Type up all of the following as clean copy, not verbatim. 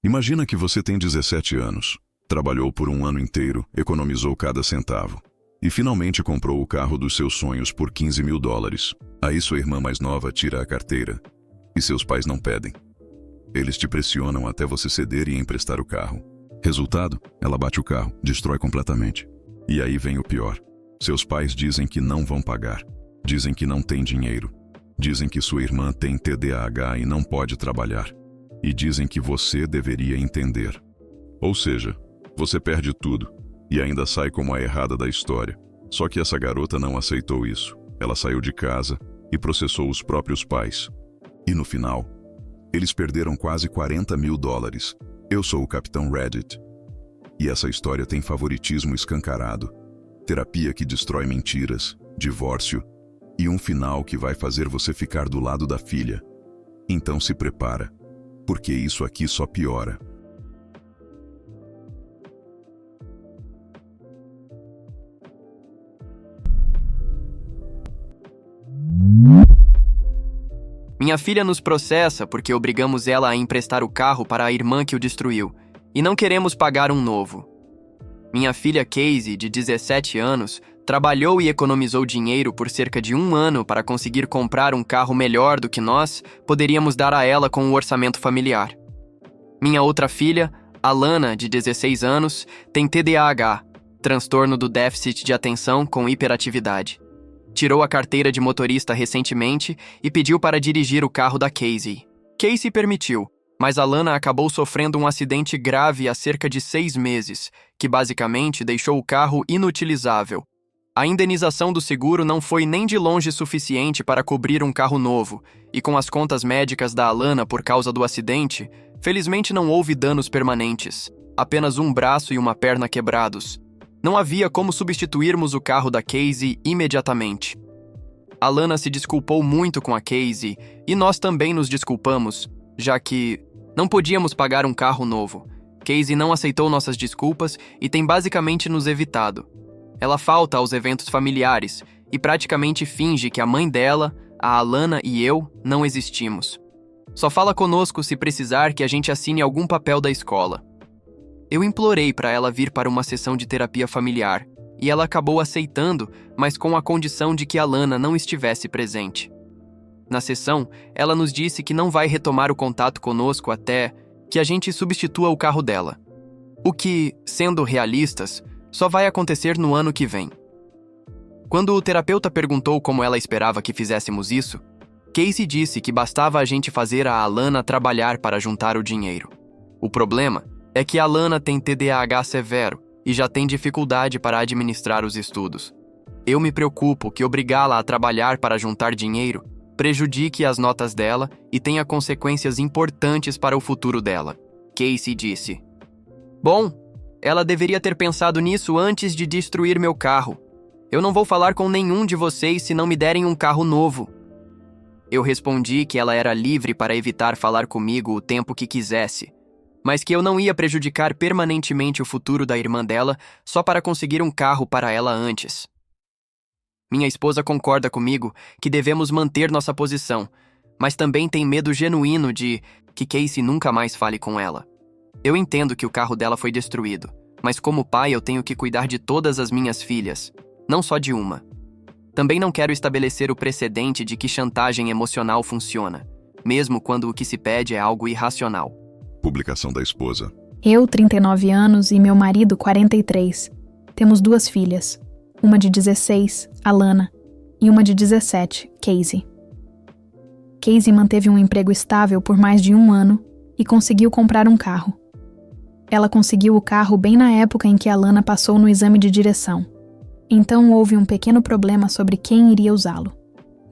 Imagina que você tem 17 anos, trabalhou por um ano inteiro, economizou cada centavo e finalmente comprou o carro dos seus sonhos por $15.000. Aí sua irmã mais nova tira a carteira e seus pais não pedem. Eles te pressionam até você ceder e emprestar o carro. Resultado, ela bate o carro, destrói completamente. E aí vem o pior. Seus pais dizem que não vão pagar. Dizem que não tem dinheiro. Dizem que sua irmã tem TDAH e não pode trabalhar. E dizem que você deveria entender. Ou seja, você perde tudo e ainda sai como a errada da história. Só que essa garota não aceitou isso. Ela saiu de casa e processou os próprios pais. E no final, eles perderam quase $40.000. Eu sou o Capitão Reddit. E essa história tem favoritismo escancarado, terapia que destrói mentiras, divórcio e um final que vai fazer você ficar do lado da filha. Então se prepara, porque isso aqui só piora. Minha filha nos processa porque obrigamos ela a emprestar o carro para a irmã que o destruiu, e não queremos pagar um novo. Minha filha Casey, de 17 anos, trabalhou e economizou dinheiro por cerca de um ano para conseguir comprar um carro melhor do que nós poderíamos dar a ela com o orçamento familiar. Minha outra filha, Alana, de 16 anos, tem TDAH, transtorno do déficit de atenção com hiperatividade. Tirou a carteira de motorista recentemente e pediu para dirigir o carro da Casey. Casey permitiu, mas Alana acabou sofrendo um acidente grave há cerca de 6 meses, que basicamente deixou o carro inutilizável. A indenização do seguro não foi nem de longe suficiente para cobrir um carro novo, e com as contas médicas da Alana por causa do acidente, felizmente não houve danos permanentes, apenas um braço e uma perna quebrados. Não havia como substituirmos o carro da Casey imediatamente. Alana se desculpou muito com a Casey e nós também nos desculpamos, já que não podíamos pagar um carro novo. Casey não aceitou nossas desculpas e tem basicamente nos evitado. Ela falta aos eventos familiares e praticamente finge que a mãe dela, a Alana e eu não existimos. Só fala conosco se precisar que a gente assine algum papel da escola. Eu implorei para ela vir para uma sessão de terapia familiar, e ela acabou aceitando, mas com a condição de que Alana não estivesse presente. Na sessão, ela nos disse que não vai retomar o contato conosco até que a gente substitua o carro dela. O que, sendo realistas, só vai acontecer no ano que vem. Quando o terapeuta perguntou como ela esperava que fizéssemos isso, Casey disse que bastava a gente fazer a Alana trabalhar para juntar o dinheiro. O problema é que Alana tem TDAH severo e já tem dificuldade para administrar os estudos. Eu me preocupo que obrigá-la a trabalhar para juntar dinheiro prejudique as notas dela e tenha consequências importantes para o futuro dela. Casey disse: "Bom, ela deveria ter pensado nisso antes de destruir meu carro. Eu não vou falar com nenhum de vocês se não me derem um carro novo." Eu respondi que ela era livre para evitar falar comigo o tempo que quisesse, mas que eu não ia prejudicar permanentemente o futuro da irmã dela só para conseguir um carro para ela antes. Minha esposa concorda comigo que devemos manter nossa posição, mas também tem medo genuíno de que Casey nunca mais fale com ela. Eu entendo que o carro dela foi destruído, mas como pai eu tenho que cuidar de todas as minhas filhas, não só de uma. Também não quero estabelecer o precedente de que chantagem emocional funciona, mesmo quando o que se pede é algo irracional. Publicação da esposa. Eu, 39 anos, e meu marido, 43. Temos 2 filhas. Uma de 16, Alana, e uma de 17, Casey. Casey manteve um emprego estável por mais de 1 ano e conseguiu comprar um carro. Ela conseguiu o carro bem na época em que Alana passou no exame de direção. Então houve um pequeno problema sobre quem iria usá-lo.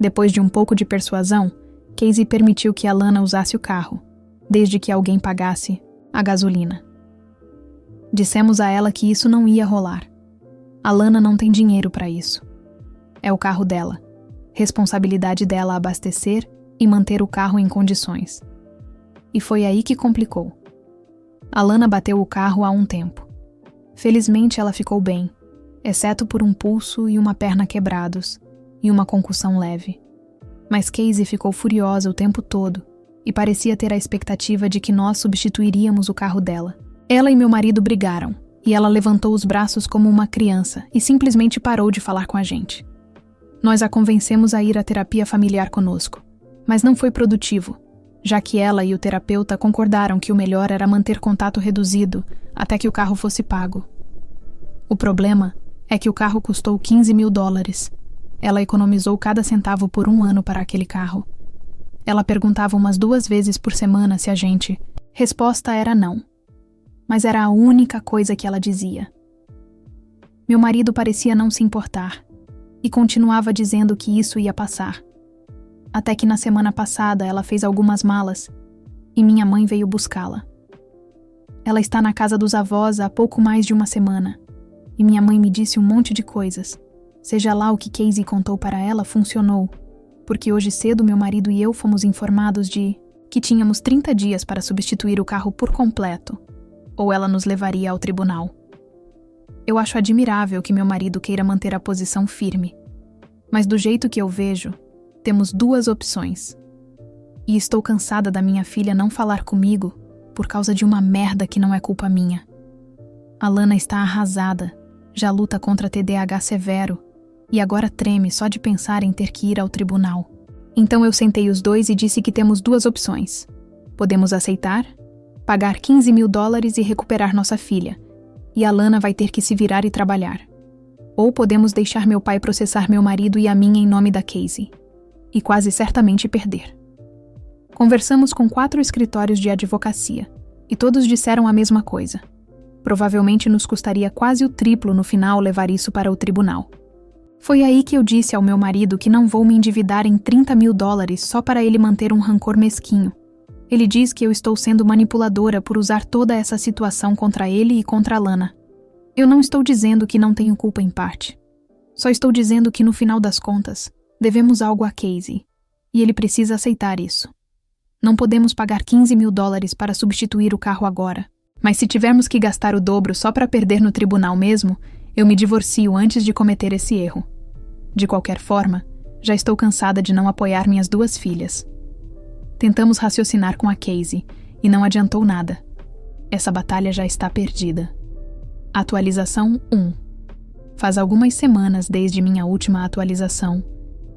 Depois de um pouco de persuasão, Casey permitiu que Alana usasse o carro, desde que alguém pagasse a gasolina. Dissemos a ela que isso não ia rolar. Alana não tem dinheiro para isso. É o carro dela. Responsabilidade dela abastecer e manter o carro em condições. E foi aí que complicou. Alana bateu o carro há um tempo. Felizmente ela ficou bem, exceto por um pulso e uma perna quebrados, e uma concussão leve. Mas Casey ficou furiosa o tempo todo e parecia ter a expectativa de que nós substituiríamos o carro dela. Ela e meu marido brigaram, e ela levantou os braços como uma criança e simplesmente parou de falar com a gente. Nós a convencemos a ir à terapia familiar conosco, mas não foi produtivo, já que ela e o terapeuta concordaram que o melhor era manter contato reduzido até que o carro fosse pago. O problema é que o carro custou $15.000. Ela economizou cada centavo por 1 ano para aquele carro. Ela perguntava umas 2 vezes por semana se a gente... Resposta era não. Mas era a única coisa que ela dizia. Meu marido parecia não se importar e continuava dizendo que isso ia passar. Até que na semana passada ela fez algumas malas e minha mãe veio buscá-la. Ela está na casa dos avós há pouco mais de 1 semana e minha mãe me disse um monte de coisas. Seja lá o que Casey contou para ela funcionou, porque hoje cedo meu marido e eu fomos informados de que tínhamos 30 dias para substituir o carro por completo, ou ela nos levaria ao tribunal. Eu acho admirável que meu marido queira manter a posição firme, mas do jeito que eu vejo, temos 2 opções. E estou cansada da minha filha não falar comigo por causa de uma merda que não é culpa minha. A Lana está arrasada, já luta contra TDAH severo e agora treme só de pensar em ter que ir ao tribunal. Então eu sentei os 2 e disse que temos 2 opções. Podemos aceitar, pagar $15.000 e recuperar nossa filha, e a Lana vai ter que se virar e trabalhar. Ou podemos deixar meu pai processar meu marido e a mim em nome da Casey, e quase certamente perder. Conversamos com 4 escritórios de advocacia, e todos disseram a mesma coisa. Provavelmente nos custaria quase o triplo no final levar isso para o tribunal. Foi aí que eu disse ao meu marido que não vou me endividar em $30.000 só para ele manter um rancor mesquinho. Ele diz que eu estou sendo manipuladora por usar toda essa situação contra ele e contra a Lana. Eu não estou dizendo que não tenho culpa em parte. Só estou dizendo que no final das contas, devemos algo a Casey, e ele precisa aceitar isso. Não podemos pagar $15.000 para substituir o carro agora, mas se tivermos que gastar o dobro só para perder no tribunal mesmo, eu me divorcio antes de cometer esse erro. De qualquer forma, já estou cansada de não apoiar minhas 2 filhas. Tentamos raciocinar com a Casey e não adiantou nada. Essa batalha já está perdida. Atualização 1. Faz algumas semanas desde minha última atualização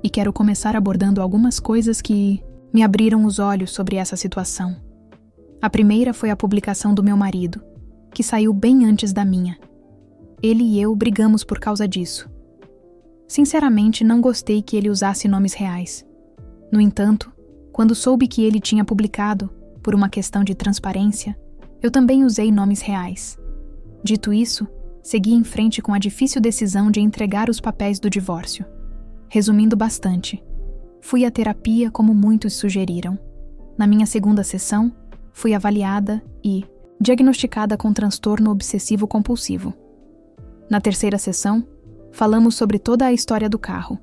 e quero começar abordando algumas coisas que me abriram os olhos sobre essa situação. A primeira foi a publicação do meu marido, que saiu bem antes da minha. Ele e eu brigamos por causa disso. Sinceramente, não gostei que ele usasse nomes reais. No entanto, quando soube que ele tinha publicado, por uma questão de transparência, eu também usei nomes reais. Dito isso, segui em frente com a difícil decisão de entregar os papéis do divórcio. Resumindo bastante, fui à terapia como muitos sugeriram. Na minha 2ª sessão, fui avaliada e diagnosticada com transtorno obsessivo-compulsivo. Na 3ª sessão, falamos sobre toda a história do carro,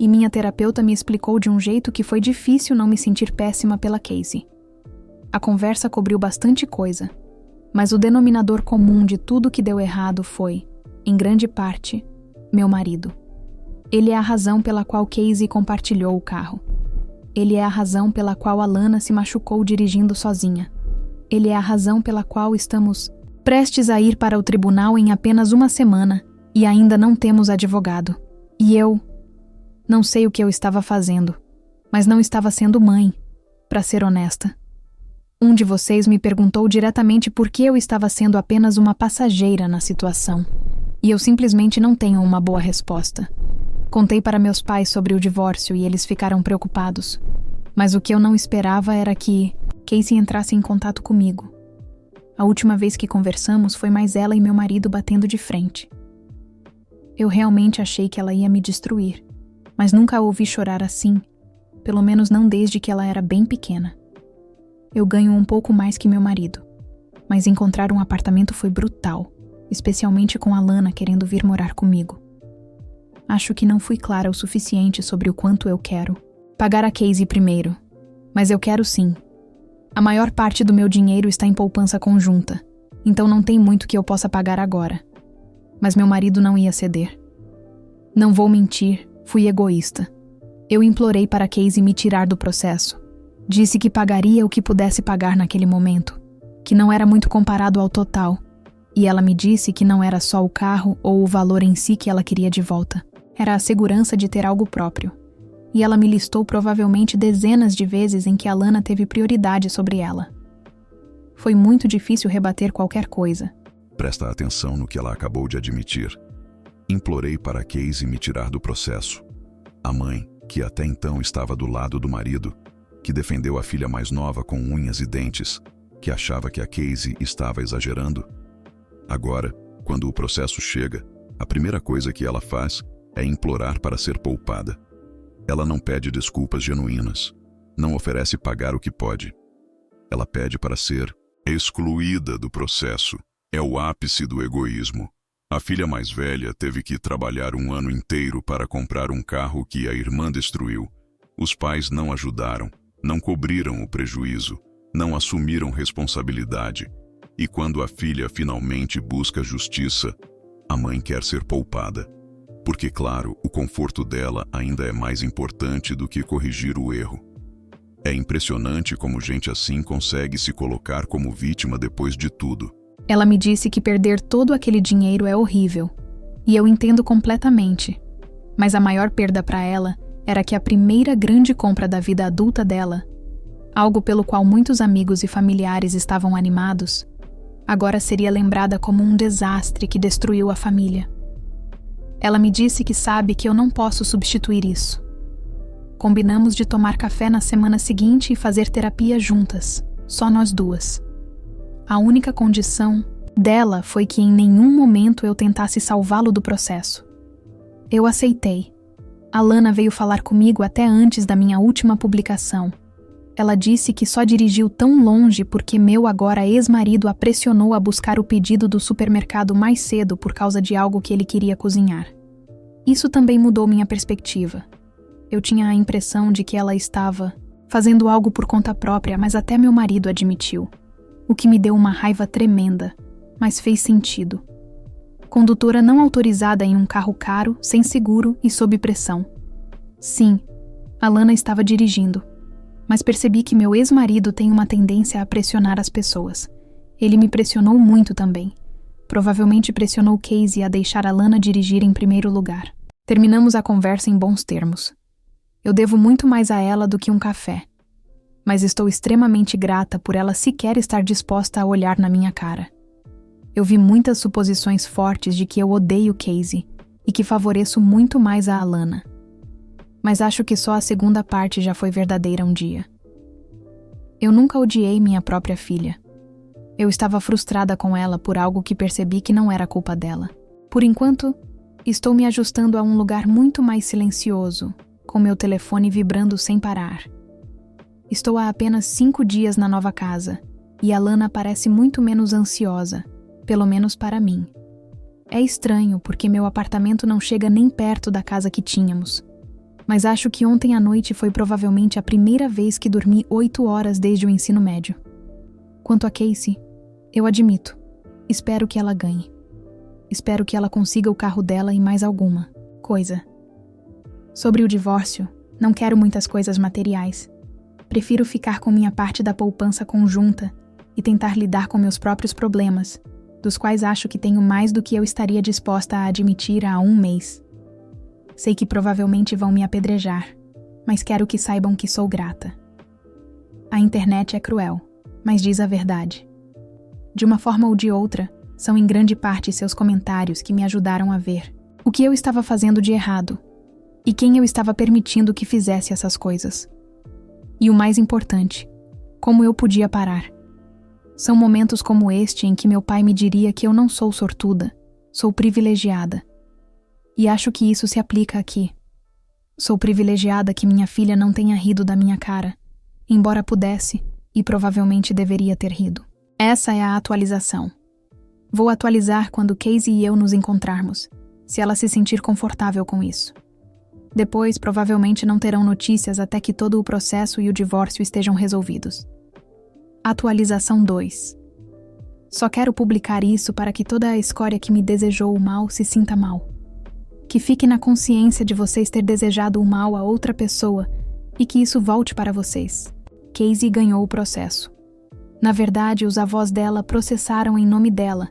e minha terapeuta me explicou de um jeito que foi difícil não me sentir péssima pela Casey. A conversa cobriu bastante coisa, mas o denominador comum de tudo que deu errado foi, em grande parte, meu marido. Ele é a razão pela qual Casey compartilhou o carro. Ele é a razão pela qual a Lana se machucou dirigindo sozinha. Ele é a razão pela qual estamos prestes a ir para o tribunal em apenas 1 semana e ainda não temos advogado. E eu não sei o que eu estava fazendo, mas não estava sendo mãe, para ser honesta. Um de vocês me perguntou diretamente por que eu estava sendo apenas uma passageira na situação, e eu simplesmente não tenho uma boa resposta. Contei para meus pais sobre o divórcio e eles ficaram preocupados, mas o que eu não esperava era que Casey entrasse em contato comigo. A última vez que conversamos foi mais ela e meu marido batendo de frente. Eu realmente achei que ela ia me destruir, mas nunca a ouvi chorar assim, pelo menos não desde que ela era bem pequena. Eu ganho um pouco mais que meu marido, mas encontrar um apartamento foi brutal, especialmente com a Lana querendo vir morar comigo. Acho que não fui clara o suficiente sobre o quanto eu quero pagar a Casey primeiro, mas eu quero sim. A maior parte do meu dinheiro está em poupança conjunta, então não tem muito que eu possa pagar agora. Mas meu marido não ia ceder. Não vou mentir, fui egoísta. Eu implorei para Casey me tirar do processo. Disse que pagaria o que pudesse pagar naquele momento, que não era muito comparado ao total, e ela me disse que não era só o carro ou o valor em si que ela queria de volta. Era a segurança de ter algo próprio. E ela me listou provavelmente dezenas de vezes em que Alana teve prioridade sobre ela. Foi muito difícil rebater qualquer coisa. Presta atenção no que ela acabou de admitir. Implorei para Casey me tirar do processo. A mãe, que até então estava do lado do marido, que defendeu a filha mais nova com unhas e dentes, que achava que a Casey estava exagerando. Agora, quando o processo chega, a primeira coisa que ela faz é implorar para ser poupada. Ela não pede desculpas genuínas, não oferece pagar o que pode. Ela pede para ser excluída do processo. É o ápice do egoísmo. A filha mais velha teve que trabalhar um ano inteiro para comprar um carro que a irmã destruiu. Os pais não ajudaram, não cobriram o prejuízo, não assumiram responsabilidade. E quando a filha finalmente busca justiça, a mãe quer ser poupada. Porque, claro, o conforto dela ainda é mais importante do que corrigir o erro. É impressionante como gente assim consegue se colocar como vítima depois de tudo. Ela me disse que perder todo aquele dinheiro é horrível. E eu entendo completamente. Mas a maior perda para ela era que a primeira grande compra da vida adulta dela, algo pelo qual muitos amigos e familiares estavam animados, agora seria lembrada como um desastre que destruiu a família. Ela me disse que sabe que eu não posso substituir isso. Combinamos de tomar café na semana seguinte e fazer terapia juntas, só nós duas. A única condição dela foi que em nenhum momento eu tentasse salvá-lo do processo. Eu aceitei. Alana veio falar comigo até antes da minha última publicação. Ela disse que só dirigiu tão longe porque meu agora ex-marido a pressionou a buscar o pedido do supermercado mais cedo por causa de algo que ele queria cozinhar. Isso também mudou minha perspectiva. Eu tinha a impressão de que ela estava fazendo algo por conta própria, mas até meu marido admitiu. O que me deu uma raiva tremenda, mas fez sentido. Condutora não autorizada em um carro caro, sem seguro e sob pressão. Sim, Alana estava dirigindo. Mas percebi que meu ex-marido tem uma tendência a pressionar as pessoas. Ele me pressionou muito também. Provavelmente pressionou Casey a deixar Alana dirigir em primeiro lugar. Terminamos a conversa em bons termos. Eu devo muito mais a ela do que um café. Mas estou extremamente grata por ela sequer estar disposta a olhar na minha cara. Eu vi muitas suposições fortes de que eu odeio Casey e que favoreço muito mais a Alana. Mas acho que só a segunda parte já foi verdadeira um dia. Eu nunca odiei minha própria filha. Eu estava frustrada com ela por algo que percebi que não era culpa dela. Por enquanto, estou me ajustando a um lugar muito mais silencioso, com meu telefone vibrando sem parar. Estou há apenas 5 dias na nova casa, e Alana parece muito menos ansiosa, pelo menos para mim. É estranho porque meu apartamento não chega nem perto da casa que tínhamos. Mas acho que ontem à noite foi provavelmente a primeira vez que dormi 8 horas desde o ensino médio. Quanto a Casey, eu admito, espero que ela ganhe. Espero que ela consiga o carro dela e mais alguma coisa. Sobre o divórcio, não quero muitas coisas materiais. Prefiro ficar com minha parte da poupança conjunta e tentar lidar com meus próprios problemas, dos quais acho que tenho mais do que eu estaria disposta a admitir há 1 mês. Sei que provavelmente vão me apedrejar, mas quero que saibam que sou grata. A internet é cruel, mas diz a verdade. De uma forma ou de outra, são em grande parte seus comentários que me ajudaram a ver o que eu estava fazendo de errado e quem eu estava permitindo que fizesse essas coisas. E o mais importante, como eu podia parar. São momentos como este em que meu pai me diria que eu não sou sortuda, sou privilegiada. E acho que isso se aplica aqui. Sou privilegiada que minha filha não tenha rido da minha cara, embora pudesse e provavelmente deveria ter rido. Essa é a atualização. Vou atualizar quando Casey e eu nos encontrarmos, se ela se sentir confortável com isso. Depois, provavelmente não terão notícias até que todo o processo e o divórcio estejam resolvidos. Atualização 2. Só quero publicar isso para que toda a escória que me desejou o mal se sinta mal. Que fique na consciência de vocês ter desejado o mal a outra pessoa e que isso volte para vocês. Casey ganhou o processo. Na verdade, os avós dela processaram em nome dela,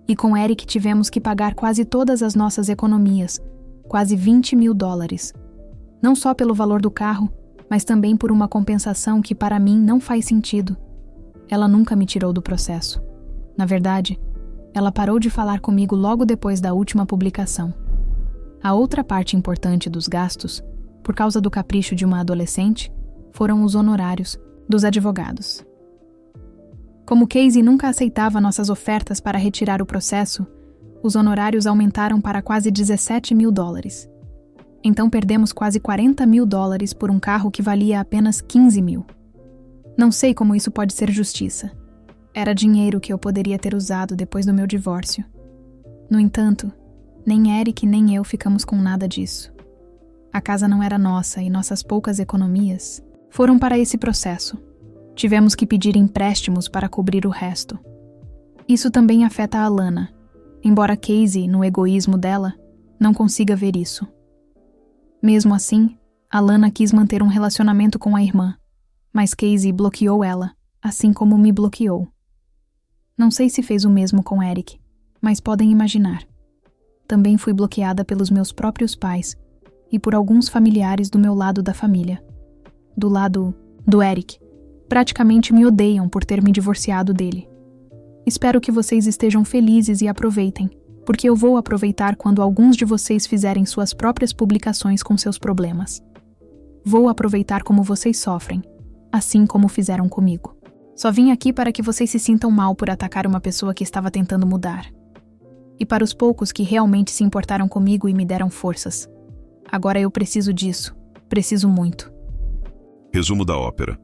e com Eric tivemos que pagar quase todas as nossas economias, quase $20 mil. Não só pelo valor do carro, mas também por uma compensação que para mim não faz sentido. Ela nunca me tirou do processo. Na verdade, ela parou de falar comigo logo depois da última publicação. A outra parte importante dos gastos, por causa do capricho de uma adolescente, foram os honorários dos advogados. Como Casey nunca aceitava nossas ofertas para retirar o processo, os honorários aumentaram para quase $17 mil. Então perdemos quase $40 mil por um carro que valia apenas $15 mil. Não sei como isso pode ser justiça. Era dinheiro que eu poderia ter usado depois do meu divórcio. No entanto, nem Eric nem eu ficamos com nada disso. A casa não era nossa e nossas poucas economias foram para esse processo. Tivemos que pedir empréstimos para cobrir o resto. Isso também afeta a Alana, embora Casey, no egoísmo dela, não consiga ver isso. Mesmo assim, Alana quis manter um relacionamento com a irmã, mas Casey bloqueou ela, assim como me bloqueou. Não sei se fez o mesmo com Eric, mas podem imaginar. Também fui bloqueada pelos meus próprios pais e por alguns familiares do meu lado da família. Do lado do Eric, praticamente me odeiam por ter me divorciado dele. Espero que vocês estejam felizes e aproveitem, porque eu vou aproveitar quando alguns de vocês fizerem suas próprias publicações com seus problemas. Vou aproveitar como vocês sofrem, assim como fizeram comigo. Só vim aqui para que vocês se sintam mal por atacar uma pessoa que estava tentando mudar. E para os poucos que realmente se importaram comigo e me deram forças. Agora eu preciso disso. Preciso muito. Resumo da ópera.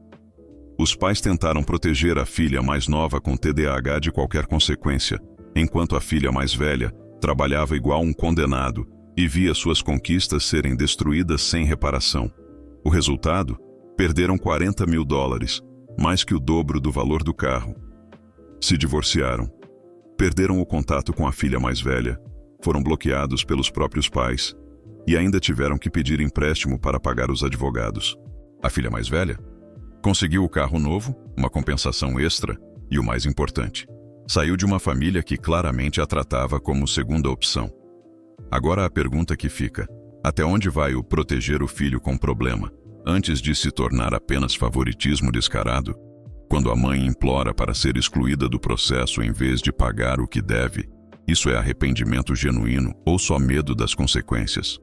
Os pais tentaram proteger a filha mais nova com TDAH de qualquer consequência, enquanto a filha mais velha trabalhava igual um condenado e via suas conquistas serem destruídas sem reparação. O resultado? Perderam $40 mil, mais que o dobro do valor do carro. Se divorciaram. Perderam o contato com a filha mais velha, foram bloqueados pelos próprios pais e ainda tiveram que pedir empréstimo para pagar os advogados. A filha mais velha conseguiu o carro novo, uma compensação extra e o mais importante, saiu de uma família que claramente a tratava como segunda opção. Agora a pergunta que fica: até onde vai o proteger o filho com problema, antes de se tornar apenas favoritismo descarado? Quando a mãe implora para ser excluída do processo em vez de pagar o que deve, isso é arrependimento genuíno ou só medo das consequências?